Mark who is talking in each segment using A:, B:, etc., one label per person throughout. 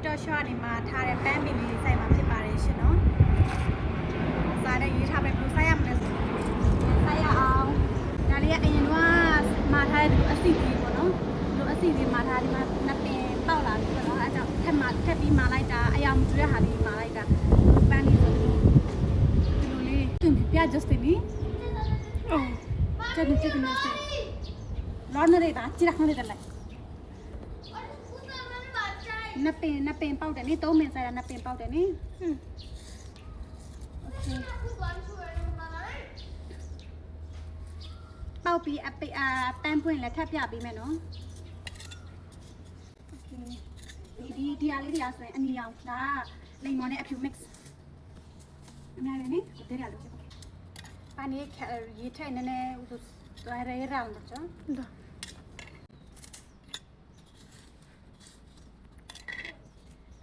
A: TikTok short ဒီမှာထားတဲ့ပန်းပင်လေးစိုက်မှာဖြစ်ပါတယ်ရှင်နော်။စားတဲ့ရေးထားပဲဘယ်လိုစိုက်ရမလဲဆိုစိုက်ရအောင်။ဒါလေးကအရင်ကမှာထားတဲ့အစီအစဉ်ပေါ့နော်။ဒီအစီအစဉ်မှာထားဒီမှာနှစ်ပင်ပေါက်လာပြီပေါ့နော်။အဲကြောင့်ထပ်ပြီးမှာလိုက်တာအယောင်မကျတဲ့ဟာလေးမှာလိုက်တာပန်းလေးဆိုဒီလိုလေးပြ Justin နီ။အော်ကျန်နေတယ်လောနရဲတာကြည့်ရခဏလေးတက်လိုက်နှစ်ပင်ပေါက်တယ်နိသုံးပင်ဆိုင်တာနှစ်ပင်ပေါက်တယ်နိโอเคပေါက်ပြီးပန်းပွင့်လည်းထပ်ပြပေးမယ်နော်โอเคဒီအားလေးတရားဆိုရင်အနီအောင်ဒါလိမ္မော်နဲ့အဖြူ mix အများကြီးနိတဲရလို့ပါနေရေးထိုင်နေနေတွားရဲရောင်းတော့ဒါ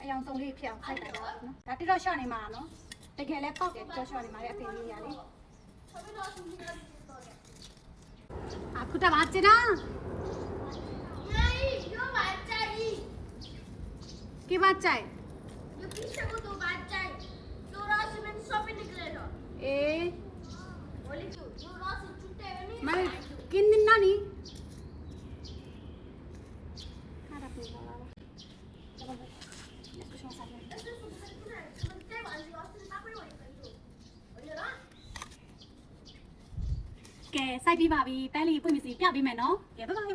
A: အယောင်ဆုံးလေးဖြစ်အောင်ခိုက်တာနော်ဒါတိတော့ရှော့နေမှာနော်တကယ်လဲပေါက်တယ်တိတော့ရှော့နေမှာလေအပင်လေးရလေအခုတပါချင်တာकी बात चाहे
B: ये पीछे को तो बात चाहे जो रात से मैंने शॉपिंग निकले तो
A: ए
B: बोले क्यों जो रात से छुट्टे नहीं
A: मैं किन दिन ना नहीं खाना पीना वालाကဲစိုက်ပြီးပါပြီပန်းလေးပွင့်မစီပြပေးမယ်နော်ကဲဘိုင်ဘိုင်